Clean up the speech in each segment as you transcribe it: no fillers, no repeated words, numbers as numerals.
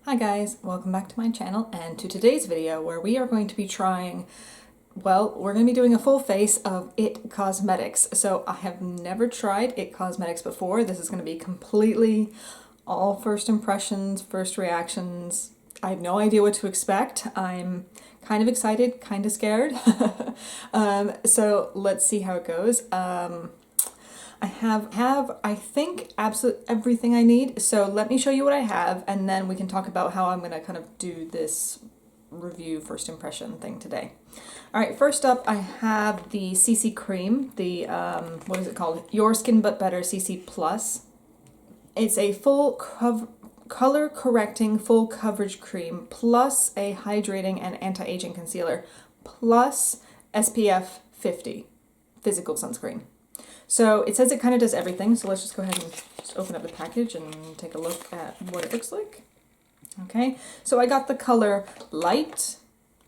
Hi guys, welcome back to my channel and to today's video where we are going to be trying, well, we're going to be doing a full face of IT Cosmetics. So I have never tried IT Cosmetics before. This is going to be completely all first impressions, first reactions. I have no idea what to expect. I'm kind of excited, kind of scared. So let's see how it goes. I have I think absolutely everything I need, so let me show you what I have and then we can talk about how I'm going to kind of do this review first impression thing today. Alright, first up I have the CC cream, the what is it called? Your Skin But Better CC Plus. It's a full color correcting full coverage cream plus a hydrating and anti-aging concealer plus SPF 50 physical sunscreen. So it says it kind of does everything, so let's just go ahead and just open up the package and take a look at what it looks like. Okay, so I got the color Light.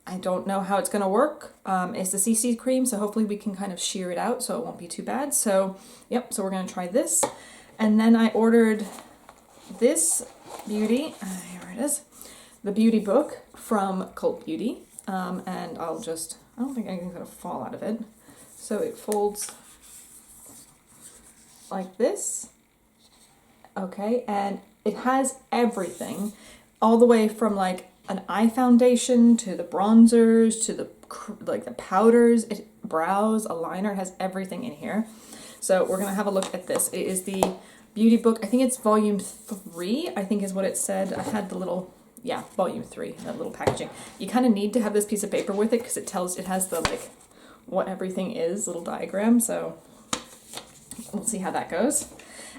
I don't know how it's going to work. It's the CC cream, so hopefully we can kind of sheer it out so it won't be too bad. So, yep, so we're going to try this. And then I ordered this beauty, here it is, the beauty book from Cult Beauty. And I don't think anything's going to fall out of it. So it folds like this, okay, and it has everything, all the way from like an eye foundation to the bronzers to the powders, brows, a liner, has everything in here. So we're gonna have a look at this. It is the beauty book. I think it's volume 3. I think is what it said. I had the little, yeah, volume 3, that little packaging. You kind of need to have this piece of paper with it because it has the like what everything is little diagram. So we'll see how that goes.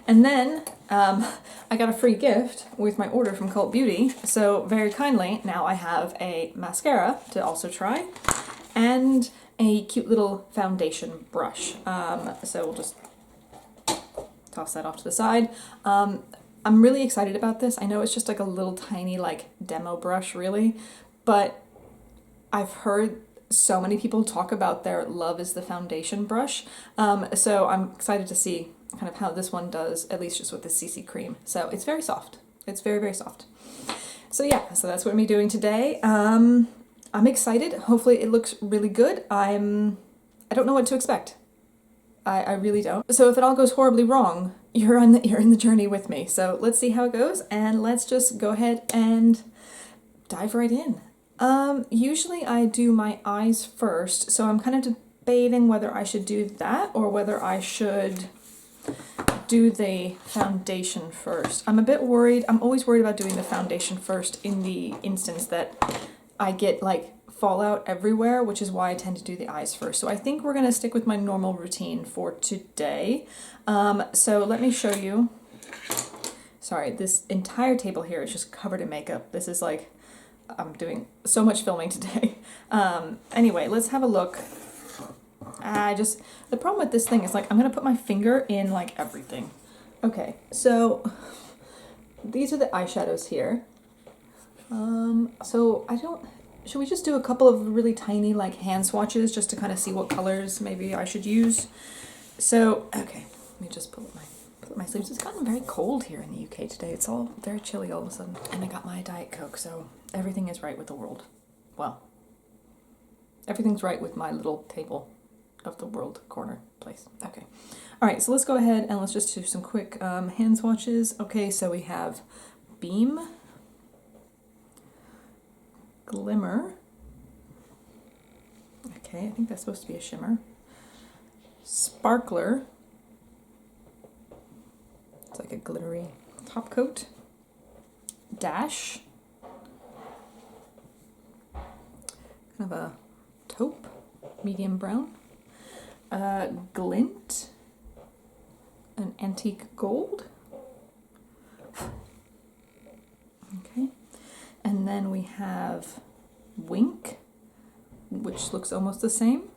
And then I got a free gift with my order from Cult Beauty. So very kindly, now I have a mascara to also try and a cute little foundation brush. So we'll just toss that off to the side. I'm really excited about this. I know it's just like a little tiny like demo brush really, but I've heard so many people talk about their love is the foundation brush. So I'm excited to see kind of how this one does, at least just with the CC cream. So it's very soft. It's very, very soft. So yeah, so that's what I'm doing today. I'm excited. Hopefully it looks really good. I don't know what to expect. I really don't. So if it all goes horribly wrong, you're in the journey with me. So let's see how it goes and let's just go ahead and dive right in. Usually I do my eyes first, so I'm kind of debating whether I should do that or whether I should do the foundation first. I'm a bit worried. I'm always worried about doing the foundation first in the instance that I get like fallout everywhere, which is why I tend to do the eyes first. So I think we're going to stick with my normal routine for today. So let me show you. Sorry, this entire table here is just covered in makeup. This is like, I'm doing so much filming today. Anyway, let's have a look. The problem with this thing is like, I'm going to put my finger in like everything. Okay, so these are the eyeshadows here. Should we just do a couple of really tiny like hand swatches just to kind of see what colors maybe I should use? So, okay, let me just pull up my sleeves. It's gotten very cold here in the UK today. It's all very chilly all of a sudden. And I got my Diet Coke, so everything is right with the world. Well, everything's right with my little table of the world corner place. Okay. All right, so let's go ahead and let's just do some quick hand swatches. Okay, so we have Beam, Glimmer. Okay, I think that's supposed to be a shimmer. Sparkler. It's like a glittery top coat. Dash. Kind of a taupe, medium brown. Glint. An antique gold. Okay. And then we have Wink, which looks almost the same.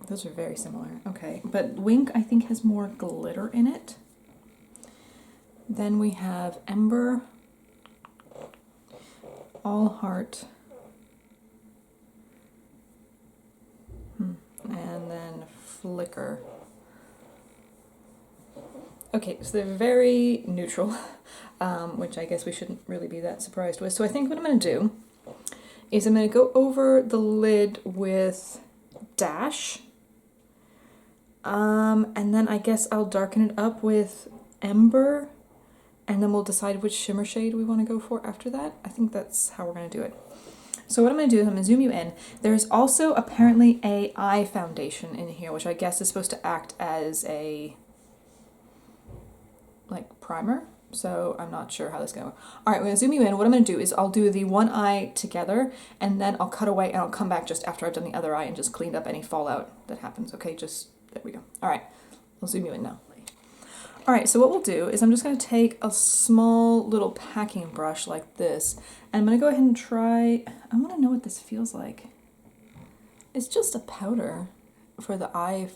Those are very similar. Okay, but Wink I think has more glitter in it. Then we have Ember, All Heart, and then Flicker. Okay, so they're very neutral, which I guess we shouldn't really be that surprised with. So I think what I'm going to do is I'm going to go over the lid with Dash, and then I guess I'll darken it up with Ember, and then we'll decide which shimmer shade we want to go for after that. I think that's how we're going to do it. So what I'm going to do is I'm going to zoom you in. There's also apparently a eye foundation in here, which I guess is supposed to act as a like primer. So I'm not sure how this is going to work. All right, I'm going to zoom you in. What I'm going to do is I'll do the one eye together, and then I'll cut away and I'll come back just after I've done the other eye and just cleaned up any fallout that happens. Okay, just there we go. All right, I'll zoom you in now. All right, so what we'll do is I'm just going to take a small little packing brush like this, and I'm going to go ahead and try, I want to know what this feels like. It's just a powder for the eye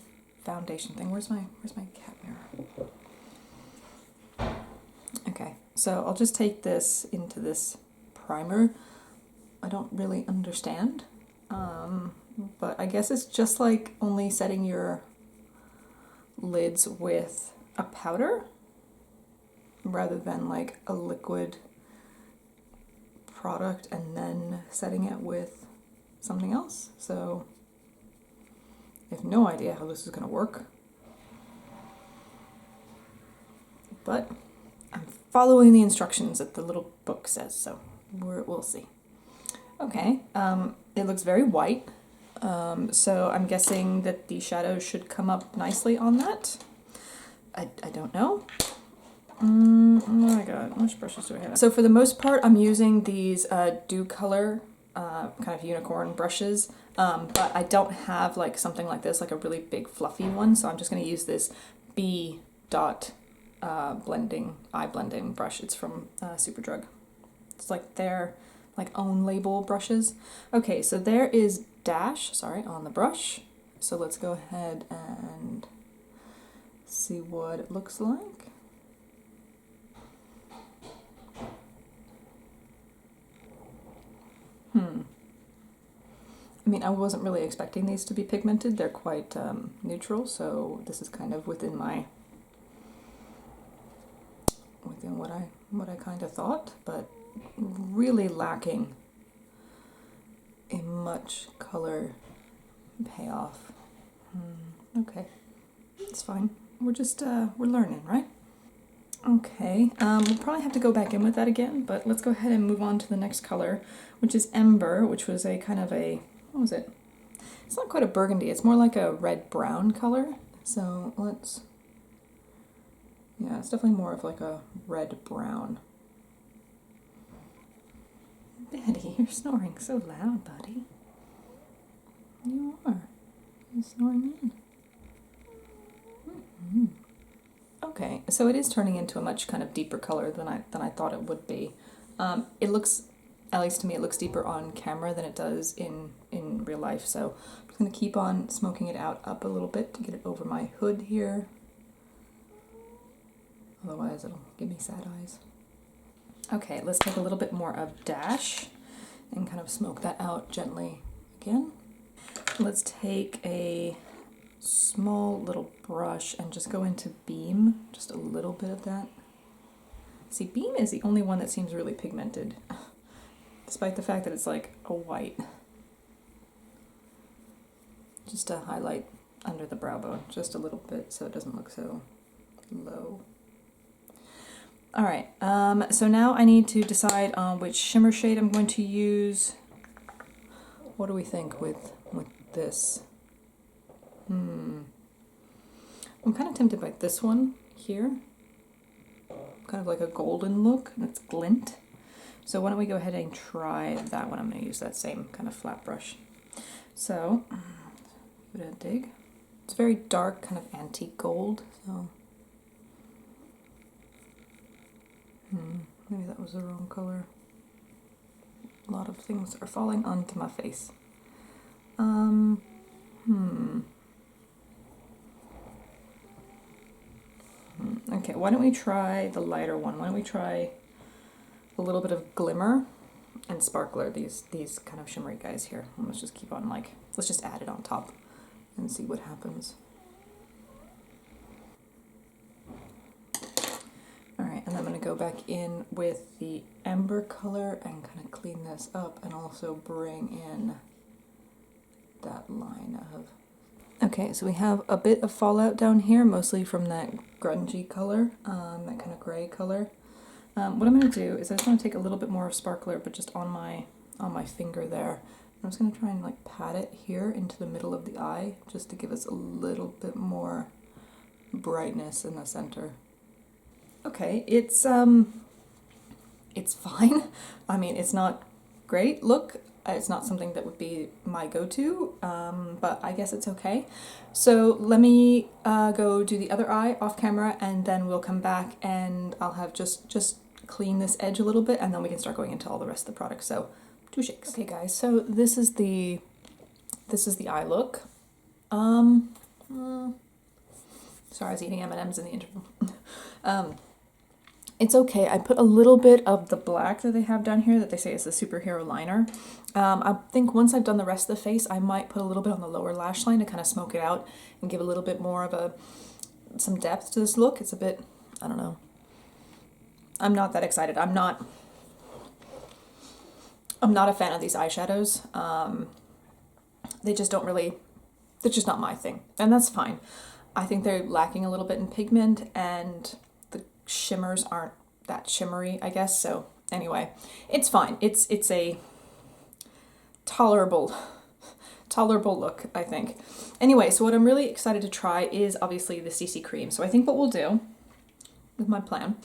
foundation thing. Where's my cat mirror? Okay, so I'll just take this into this primer. I don't really understand, but I guess it's just like only setting your lids with a powder rather than like a liquid product and then setting it with something else. So I have no idea how this is going to work, but I'm following the instructions that the little book says, so we'll see. Okay, it looks very white, so I'm guessing that the shadows should come up nicely on that. I don't know. Oh my god, which brushes do I have? So for the most part, I'm using these Dew Color kind of unicorn brushes, but I don't have like something like this, like a really big fluffy one, so I'm just going to use this B dot eye blending brush. It's from Superdrug. It's like their like own label brushes. Okay, so there is Dash, on the brush. So let's go ahead and see what it looks like. I mean, I wasn't really expecting these to be pigmented. They're quite neutral, so this is kind of within what I kind of thought, but really lacking a much color payoff. Okay, it's fine. We're just we're learning, right? Okay, we'll probably have to go back in with that again, but let's go ahead and move on to the next color, which is Ember, which was a kind of a, what was it? It's not quite a burgundy, it's more like a red-brown color. So let's, yeah, it's definitely more of like a red-brown. Betty, you're snoring so loud, buddy. You are. You're snoring in. Okay, so it is turning into a much kind of deeper color than I thought it would be. It looks, at least to me, it looks deeper on camera than it does in real life. So I'm just going to keep on smoking it out up a little bit to get it over my hood here. Otherwise it'll give me sad eyes. Okay, let's take a little bit more of Dash and kind of smoke that out gently again. Let's take a small little brush and just go into Beam, just a little bit of that. See, Beam is the only one that seems really pigmented, despite the fact that it's like a white. Just to highlight under the brow bone, just a little bit so it doesn't look so low. Alright, so now I need to decide on which shimmer shade I'm going to use. What do we think with this? I'm kind of tempted by this one here. Kind of like a golden look, and it's glint. So why don't we go ahead and try that one. I'm going to use that same kind of flat brush. So, give it a dig. It's very dark, kind of antique gold, so maybe that was the wrong color. A lot of things are falling onto my face. Okay, why don't we try the lighter one? Why don't we try a little bit of Glimmer and Sparkler, these kind of shimmery guys here. And let's just keep on let's just add it on top and see what happens. back in with the Ember color and kind of clean this up and also bring in that line of... Okay, so we have a bit of fallout down here, mostly from that grungy color, that kind of gray color. What I'm going to do is I just want to take a little bit more of sparkler, but just on my finger there. I'm just going to try and like pat it here into the middle of the eye, just to give us a little bit more brightness in the center. Okay, it's fine. I mean, it's not great look. It's not something that would be my go-to, but I guess it's okay. So let me go do the other eye off camera, and then we'll come back and I'll have just clean this edge a little bit, and then we can start going into all the rest of the product. So 2 shakes. Okay, guys. So this is the eye look. Sorry, I was eating M&Ms in the interval. It's okay. I put a little bit of the black that they have down here that they say is the superhero liner. I think once I've done the rest of the face, I might put a little bit on the lower lash line to kind of smoke it out and give a little bit more of some depth to this look. It's a bit, I don't know. I'm not that excited. I'm not a fan of these eyeshadows. They just don't really, it's just not my thing. And that's fine. I think they're lacking a little bit in pigment, and the shimmers aren't that shimmery, I guess. So anyway, it's fine. It's a tolerable look, I think. Anyway, so what I'm really excited to try is obviously the CC cream. So I think what we'll do with my plan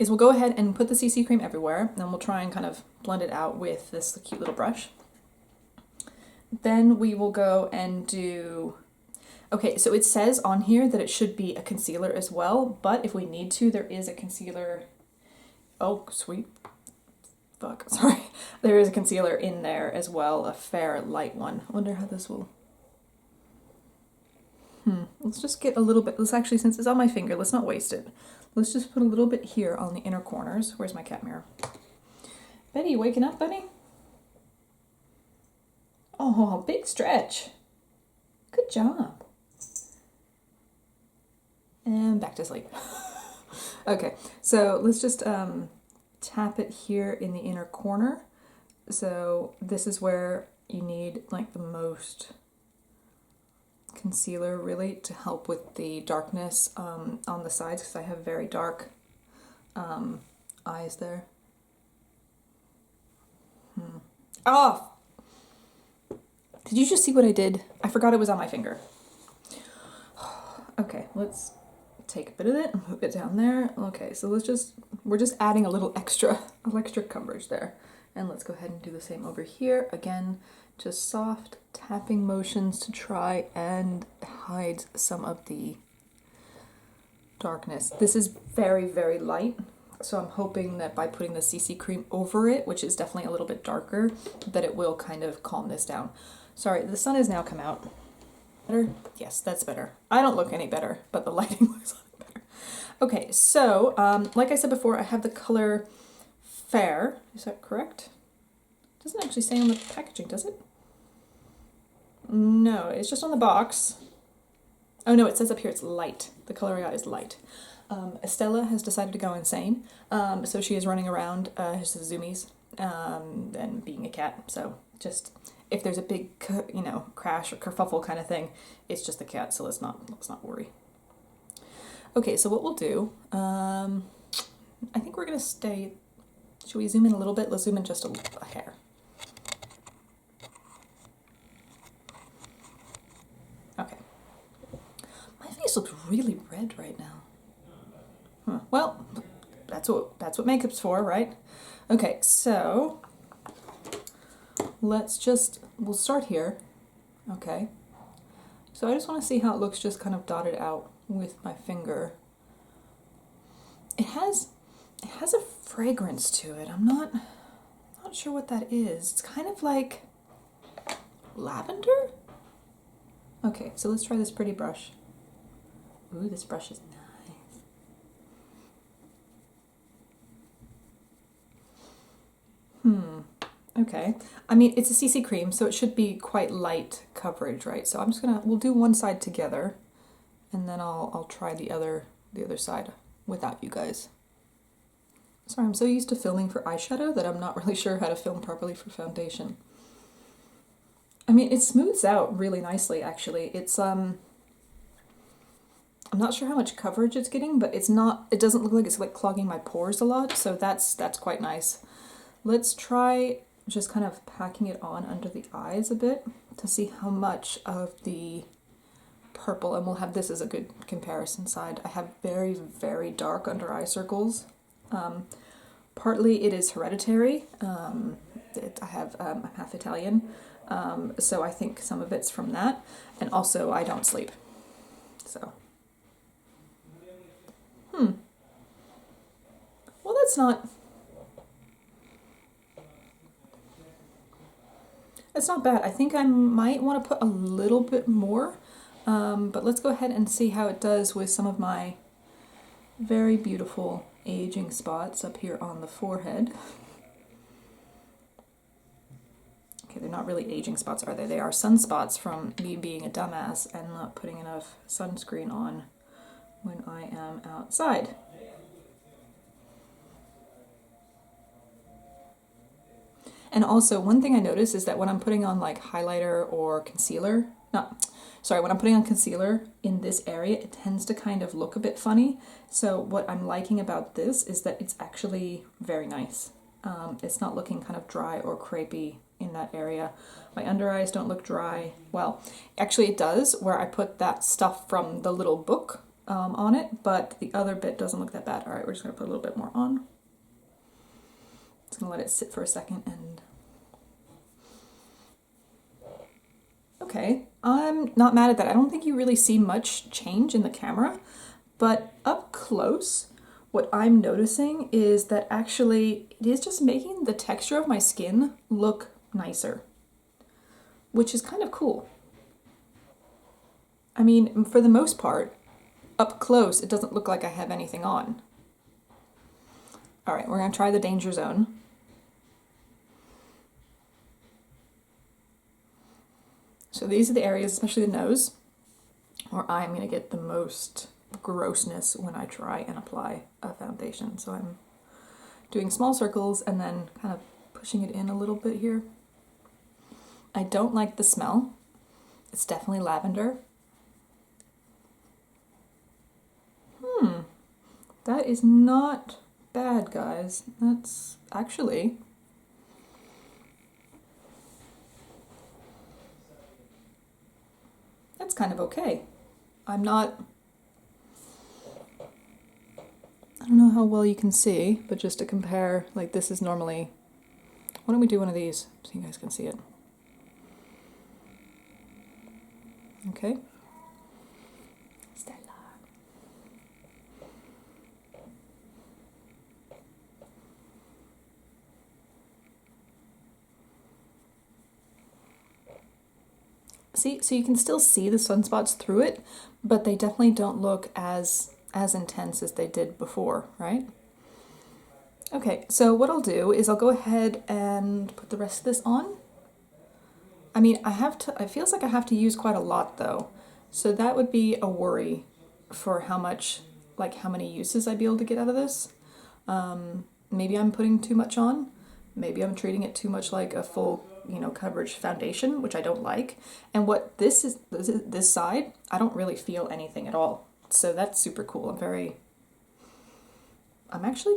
is we'll go ahead and put the CC cream everywhere, and then we'll try and kind of blend it out with this cute little brush. Then we will go and do... Okay, so it says on here that it should be a concealer as well, but if we need to, there is a concealer... Oh, sweet. Fuck, sorry. There is a concealer in there as well, a fair light one. I wonder how this will... Let's just get a little bit... Let's actually, since it's on my finger, let's not waste it. Let's just put a little bit here on the inner corners. Where's my cat mirror? Betty, you waking up, buddy? Oh, big stretch. Good job. And back to sleep. Okay, so let's just tap it here in the inner corner. So this is where you need like the most concealer really to help with the darkness on the sides, because I have very dark eyes there. Oh! Did you just see what I did? I forgot it was on my finger. Okay, let's take a bit of it and move it down there. Okay, so we're just adding a little extra coverage there. And let's go ahead and do the same over here. Again, just soft tapping motions to try and hide some of the darkness. This is very, very light, so I'm hoping that by putting the CC cream over it, which is definitely a little bit darker, that it will kind of calm this down. Sorry, the sun has now come out. Better? Yes, that's better. I don't look any better, but the lighting looks a lot better. Okay, so like I said before, I have the color Fair. Is that correct? It doesn't actually say on the packaging, does it? No, it's just on the box. Oh no, it says up here it's light. The color I got is light. Estella has decided to go insane, so she is running around his zoomies and being a cat. So just if there's a big, crash or kerfuffle kind of thing, it's just the cat. So let's not worry. Okay, so what we'll do, I think we're gonna stay. Should we zoom in a little bit? Let's zoom in just a hair. Okay. My face looks really red right now. Huh. Well, that's what makeup's for, right? Okay, so we'll start here. Okay. So I just want to see how it looks just kind of dotted out with my finger. It has a fragrance to it. I'm not sure what that is. It's kind of like lavender? Okay, so let's try this pretty brush. Ooh, this brush is nice. Okay. I mean, it's a CC cream, so it should be quite light coverage, right? So I'm just we'll do one side together, and then I'll try the other side without you guys. Sorry, I'm so used to filming for eyeshadow that I'm not really sure how to film properly for foundation. I mean, it smooths out really nicely, actually. It's, I'm not sure how much coverage it's getting, but it's not, it doesn't look like it's like clogging my pores a lot, so that's quite nice. Let's try just kind of packing it on under the eyes a bit to see how much of the purple, and we'll have this as a good comparison side. I have very, very dark under eye circles. Partly it is hereditary. I'm half Italian, so I think some of it's from that, and also I don't sleep. So, well, that's not. It's not bad. I think I might want to put a little bit more, but let's go ahead and see how it does with some of my very beautiful aging spots up here on the forehead. Okay, they're not really aging spots, are they? They are sunspots from me being a dumbass and not putting enough sunscreen on when I am outside. And also, one thing I notice is that when I'm putting on like highlighter or concealer, when I'm putting on concealer in this area, it tends to kind of look a bit funny. So what I'm liking about this is that it's actually very nice. It's not looking kind of dry or crepey in that area. My under eyes don't look dry. Well, actually it does, where I put that stuff from the little book on it, but the other bit doesn't look that bad. All right, we're just gonna put a little bit more on. Just gonna let it sit for a second and... Okay, I'm not mad at that. I don't think you really see much change in the camera, but up close, what I'm noticing is that actually it is just making the texture of my skin look nicer, which is kind of cool. I mean, for the most part, up close, it doesn't look like I have anything on. All right, we're gonna try the danger zone. So these are the areas, especially the nose, where I'm going to get the most grossness when I try and apply a foundation. So I'm doing small circles and then kind of pushing it in a little bit here. I don't like the smell. It's definitely lavender. That is not bad, guys. That's actually... That's kind of okay. I don't know how well you can see, but just to compare, like this is normally, why don't we do one of these so you guys can see it? Okay. Stella. See, so you can still see the sunspots through it, but they definitely don't look as intense as they did before, right? Okay, so what I'll do is I'll go ahead and put the rest of this on. I mean, it feels like I have to use quite a lot though, so that would be a worry for how many uses I'd be able to get out of this. Maybe I'm putting too much on. Maybe I'm treating it too much like a full, coverage foundation, which I don't like. And what this side, I don't really feel anything at all. So that's super cool. I'm actually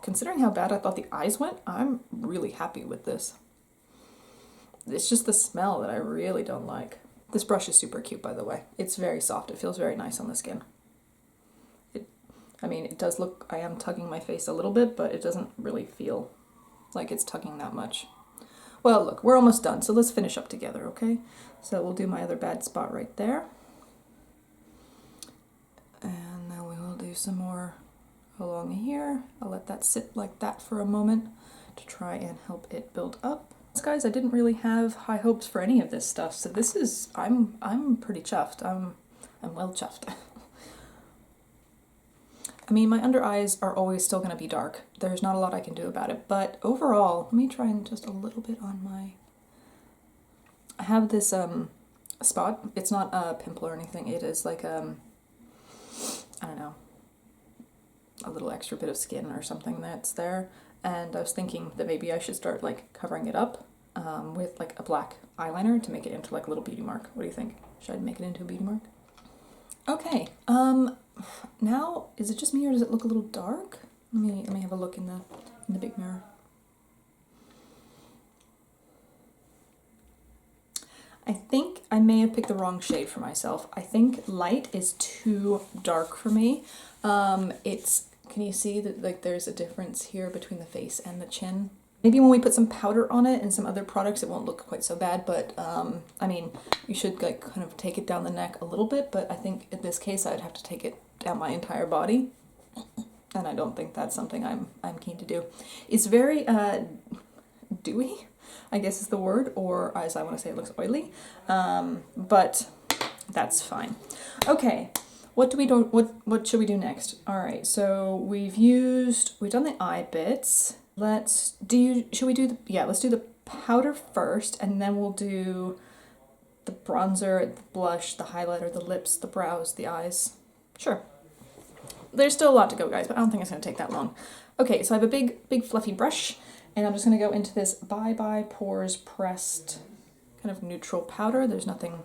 considering how bad I thought the eyes went, I'm really happy with this. It's just the smell that I really don't like. This brush is super cute, by the way. It's very soft. It feels very nice on the skin. It does look, I am tugging my face a little bit, but it doesn't really feel like it's tugging that much. Well, look, we're almost done, so let's finish up together, okay? So we'll do my other bad spot right there. And then we will do some more along here. I'll let that sit like that for a moment to try and help it build up. Guys, I didn't really have high hopes for any of this stuff, so this is, I'm pretty chuffed. I'm well chuffed. I mean, my under eyes are always still going to be dark. There's not a lot I can do about it, but overall, let me try and just a little bit on my... I have this spot. It's not a pimple or anything. It is like, I don't know. a little extra bit of skin or something that's there. And I was thinking that maybe I should start like covering it up with like a black eyeliner to make it into like a little beauty mark. What do you think? Should I make it into a beauty mark? Okay, now is it just me or does it look a little dark? Let me have a look in the big mirror. I think I may have picked the wrong shade for myself. I think light is too dark for me. Can you see that like there's a difference here between the face and the chin? Maybe when we put some powder on it and some other products, it won't look quite so bad, but I mean, you should like kind of take it down the neck a little bit, but I think in this case I'd have to take it down my entire body, and I don't think that's something I'm keen to do. It's very dewy, I guess is the word, or as I want to say, it looks oily, but that's fine. Okay. What should we do next? All right, so we've done the eye bits. Let's do the powder first, and then we'll do the bronzer, the blush, the highlighter, the lips, the brows, the eyes. Sure. There's still a lot to go, guys, but I don't think it's gonna take that long. Okay, so I have a big fluffy brush, and I'm just gonna go into this Bye Bye Pores Pressed kind of neutral powder. There's nothing,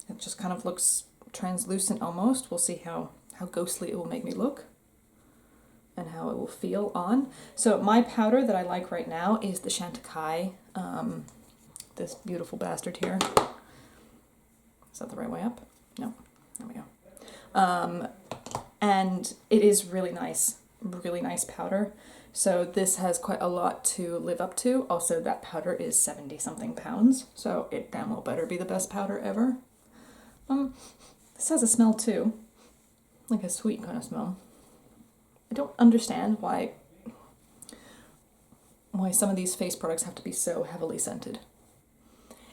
it just kind of looks translucent almost. We'll see how ghostly it will make me look and how it will feel on. So my powder that I like right now is the Chantecaille, this beautiful bastard here. Is that the right way up? No, there we go. And it is really nice powder. So this has quite a lot to live up to. Also, that powder is 70 something pounds, so it damn well better be the best powder ever. This has a smell too, like a sweet kind of smell. I don't understand why some of these face products have to be so heavily scented.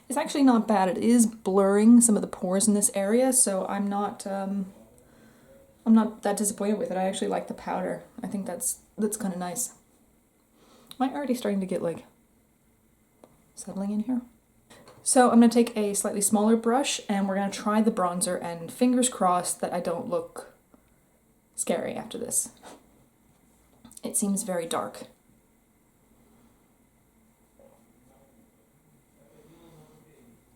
It's actually not bad. It is blurring some of the pores in this area, so I'm not that disappointed with it. I actually like the powder. I think that's kind of nice. Am I already starting to get like settling in here? So I'm going to take a slightly smaller brush and we're going to try the bronzer, and fingers crossed that I don't look scary after this. It seems very dark.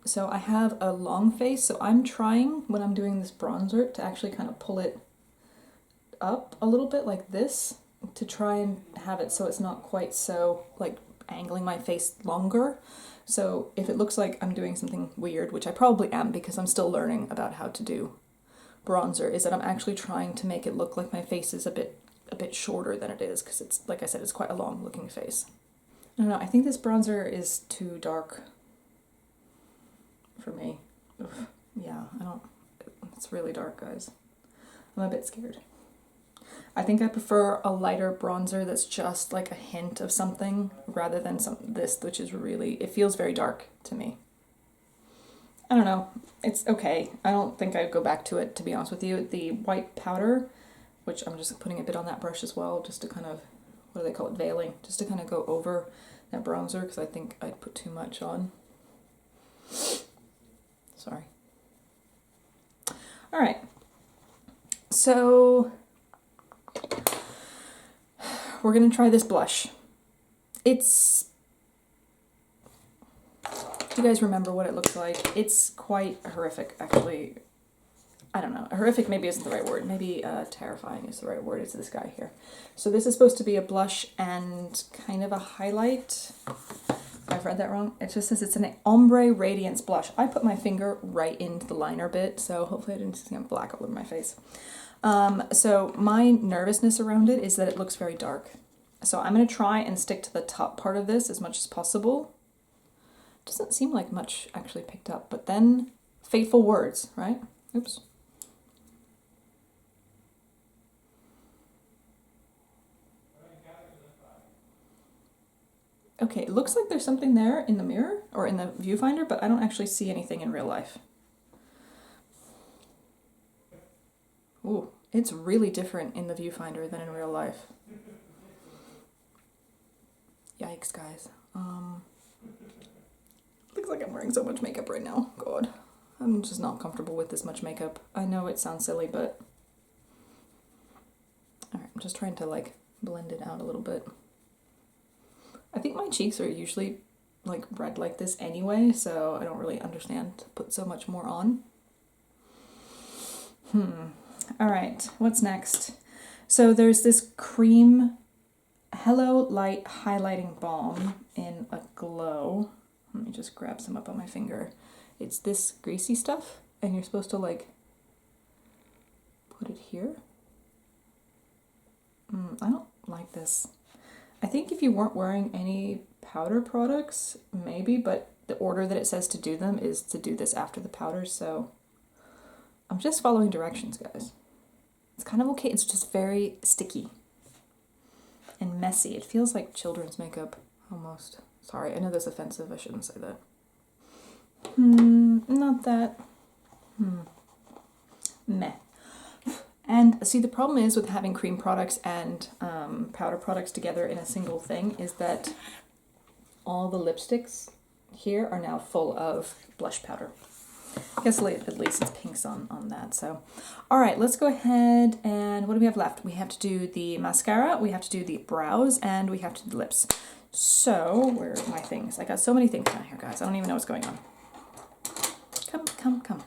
So I have a long face, so I'm trying when I'm doing this bronzer to actually kind of pull it up a little bit like this to try and have it so it's not quite so like angling my face longer. So if it looks like I'm doing something weird, which I probably am because I'm still learning about how to do bronzer, is that I'm actually trying to make it look like my face is a bit shorter than it is, because it's, like I said, it's quite a long looking face. I don't know, I think this bronzer is too dark for me. Ugh. Yeah, it's really dark, guys. I'm a bit scared. I think I prefer a lighter bronzer that's just like a hint of something rather than this, which is really, it feels very dark to me. I don't know. It's okay. I don't think I'd go back to it, to be honest with you. The white powder, which I'm just putting a bit on that brush as well, just to kind of, what do they call it, veiling, just to kind of go over that bronzer, because I think I'd put too much on. Sorry. All right. So we're going to try this blush. Do you guys remember what it looks like? It's quite horrific, actually. I don't know. Horrific maybe isn't the right word. Maybe terrifying is the right word. It's this guy here. So this is supposed to be a blush and kind of a highlight. I've read that wrong. It just says it's an ombre radiance blush. I put my finger right into the liner bit, so hopefully I didn't see some black all over my face. So my nervousness around it is that it looks very dark. So I'm going to try and stick to the top part of this as much as possible. Doesn't seem like much actually picked up, but then fateful words, right? Oops. Okay, it looks like there's something there in the mirror or in the viewfinder, but I don't actually see anything in real life. Ooh, it's really different in the viewfinder than in real life. Yikes, guys. Looks like I'm wearing so much makeup right now. God, I'm just not comfortable with this much makeup. I know it sounds silly, but... Alright, I'm just trying to like blend it out a little bit. I think my cheeks are usually like red like this anyway, so I don't really understand to put so much more on. All right, what's next? So there's this cream Hello Light Highlighting Balm in a glow. Let me just grab some up on my finger. It's this greasy stuff, and you're supposed to like put it here. I don't like this. I think if you weren't wearing any powder products, maybe, but the order that it says to do them is to do this after the powders, so I'm just following directions, guys. It's kind of okay. It's just very sticky and messy. It feels like children's makeup, almost. Sorry, I know that's offensive. I shouldn't say that. Not that. Meh. And see, the problem is with having cream products and powder products together in a single thing is that all the lipsticks here are now full of blush powder. I guess at least it's pinks on that. So, all right, let's go ahead and what do we have left? We have to do the mascara, we have to do the brows, and we have to do the lips. So, where are my things? I got so many things down here, guys. I don't even know what's going on. Come.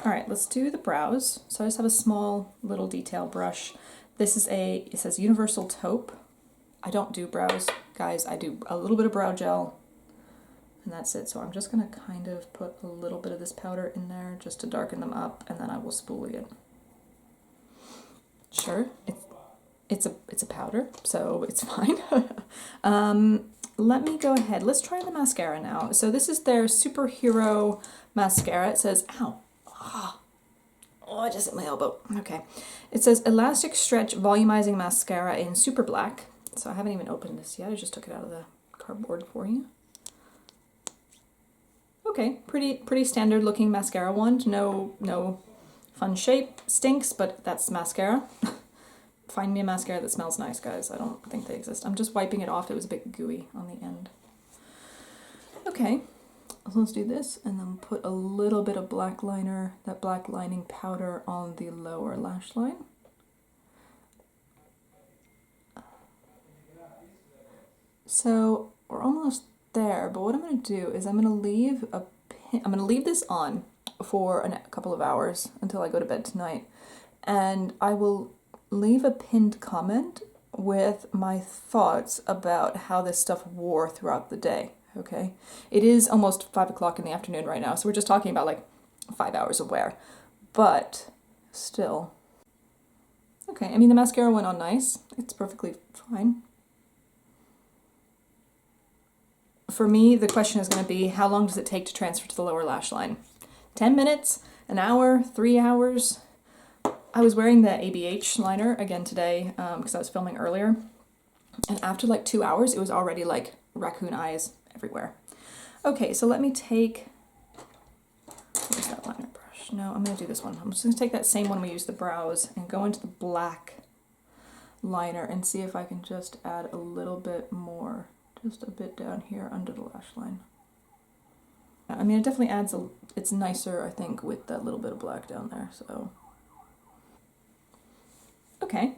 All right, let's do the brows. So I just have a small little detail brush. This is it says Universal Taupe. I don't do brows, guys. I do a little bit of brow gel, and that's it. So I'm just gonna kind of put a little bit of this powder in there just to darken them up, and then I will spoolie it. Sure, it's a powder, so it's fine. Let me go ahead. Let's try the mascara now. So this is their Superhero Mascara. It says, ow. Oh, I just hit my elbow. Okay. It says Elastic Stretch Volumizing Mascara in Super Black. So I haven't even opened this yet. I just took it out of the cardboard for you. Okay, pretty standard looking mascara wand. No fun shape. Stinks, but that's mascara. Find me a mascara that smells nice, guys. I don't think they exist. I'm just wiping it off. It was a bit gooey on the end. Okay. So let's do this and then put a little bit of black liner, that black lining powder on the lower lash line. So we're almost there, but what I'm going to do is I'm going to leave this on for a couple of hours until I go to bed tonight, and I will leave a pinned comment with my thoughts about how this stuff wore throughout the day. Okay, it is almost 5 o'clock in the afternoon right now, so we're just talking about like 5 hours of wear, but still. Okay, I mean the mascara went on nice. It's perfectly fine. For me, the question is going to be, how long does it take to transfer to the lower lash line? 10 minutes? An hour? 3 hours? I was wearing the ABH liner again today because I was filming earlier, and after like 2 hours, it was already like raccoon eyes everywhere. Okay, so let me take, where's that liner brush? No, I'm going to do this one. I'm just going to take that same one we used the brows and go into the black liner and see if I can just add a little bit more, just a bit down here under the lash line. I mean, it definitely adds it's nicer, I think, with that little bit of black down there, so. Okay.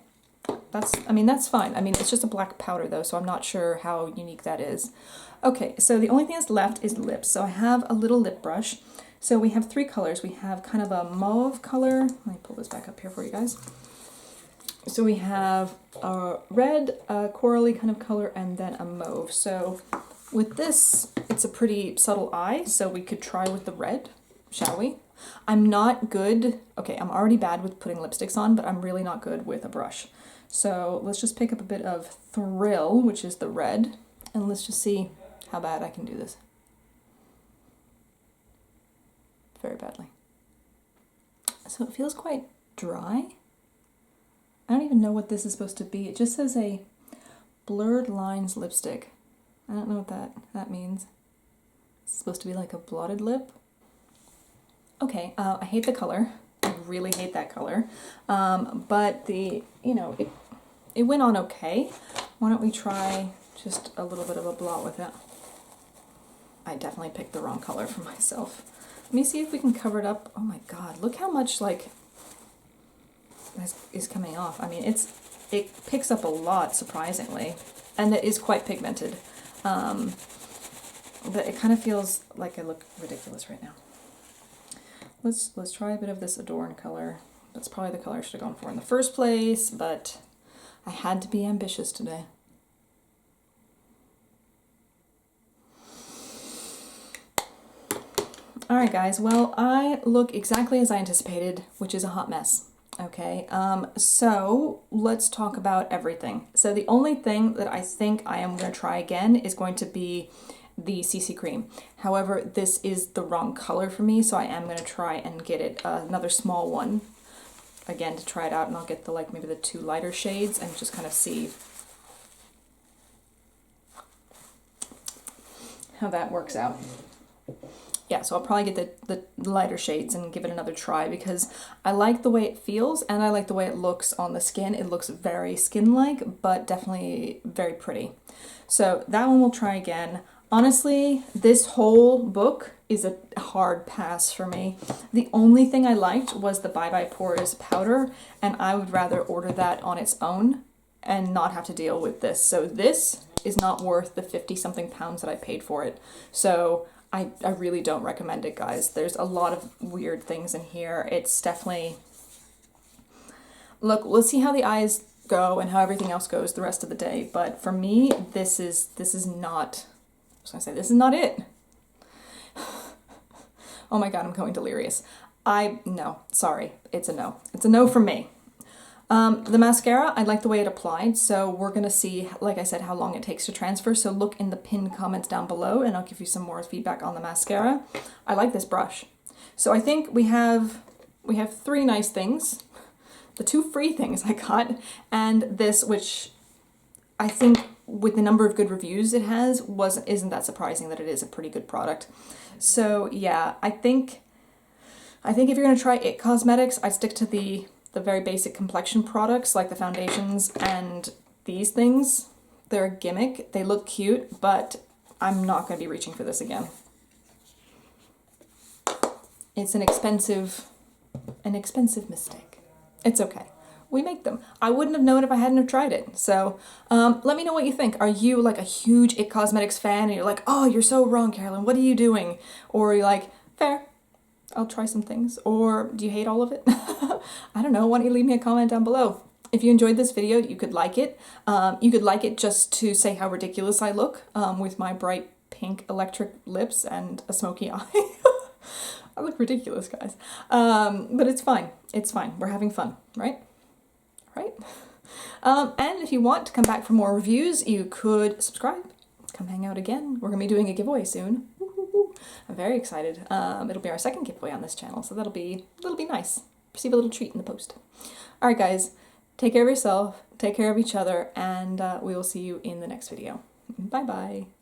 That's fine. I mean, it's just a black powder though, so I'm not sure how unique that is. Okay, so the only thing that's left is lips. So I have a little lip brush. So we have 3 colors. We have kind of a mauve color. Let me pull this back up here for you guys. So we have a red, a corally kind of color, and then a mauve. So with this, it's a pretty subtle eye, so we could try with the red, shall we? I'm not good. Okay, I'm already bad with putting lipsticks on, but I'm really not good with a brush. So let's just pick up a bit of Thrill, which is the red, and let's just see how bad I can do this. Very badly. So it feels quite dry. I don't even know what this is supposed to be. It just says a blurred lines lipstick. I don't know what that means. It's supposed to be like a blotted lip. Okay, I hate the color. I really hate that color. But it went on okay. Why don't we try just a little bit of a blot with it? I definitely picked the wrong color for myself. Let me see if we can cover it up. Oh my god, look how much like is coming off. I mean, it's it picks up a lot, surprisingly, and it is quite pigmented. But it kind of feels like I look ridiculous right now. Let's try a bit of this Adorn color. That's probably the color I should have gone for in the first place, but I had to be ambitious today. Alright guys, well, I look exactly as I anticipated, which is a hot mess. Okay, so let's talk about everything. So the only thing that I think I am going to try again is going to be the CC cream. However, this is the wrong color for me, so I am going to try and get it another small one again to try it out, and I'll get the maybe the 2 lighter shades and just kind of see how that works out. Yeah, so I'll probably get the lighter shades and give it another try because I like the way it feels and I like the way it looks on the skin. It looks very skin-like, but definitely very pretty. So that one we'll try again. Honestly, this whole book is a hard pass for me. The only thing I liked was the Bye Bye Pores powder, and I would rather order that on its own and not have to deal with this. So this is not worth the 50-something pounds that I paid for it. So I really don't recommend it, guys. There's a lot of weird things in here. It's definitely... Look, we'll see how the eyes go and how everything else goes the rest of the day. But for me, this is not... I was gonna say, this is not it. Oh my god, I'm going delirious. No, sorry. It's a no. It's a no from me. The mascara, I like the way it applied, so we're going to see, like I said, how long it takes to transfer, so look in the pinned comments down below and I'll give you some more feedback on the mascara. I like this brush. So I think we have 3 nice things, the 2 free things I got, and this, which I think with the number of good reviews it has, isn't that surprising that it is a pretty good product. So yeah, I think if you're going to try IT Cosmetics, I'd stick to the very basic complexion products like the foundations and these things. They're a gimmick. They look cute, but I'm not going to be reaching for this again. It's an expensive mistake. It's okay. We make them. I wouldn't have known if I hadn't have tried it. So let me know what you think. Are you like a huge IT Cosmetics fan and you're like, oh, you're so wrong, Carolyn, what are you doing? Or you're like, fair, I'll try some things. Or do you hate all of it? I don't know. Why don't you leave me a comment down below? If you enjoyed this video, you could like it. You could like it just to say how ridiculous I look with my bright pink electric lips and a smoky eye. I look ridiculous, guys. But it's fine. It's fine. We're having fun, right? Right? And if you want to come back for more reviews, you could subscribe. Come hang out again. We're going to be doing a giveaway soon. I'm very excited. It'll be our 2nd giveaway on this channel, so that'll be nice. Receive a little treat in the post. Alright guys, take care of yourself, take care of each other, and we will see you in the next video. Bye bye.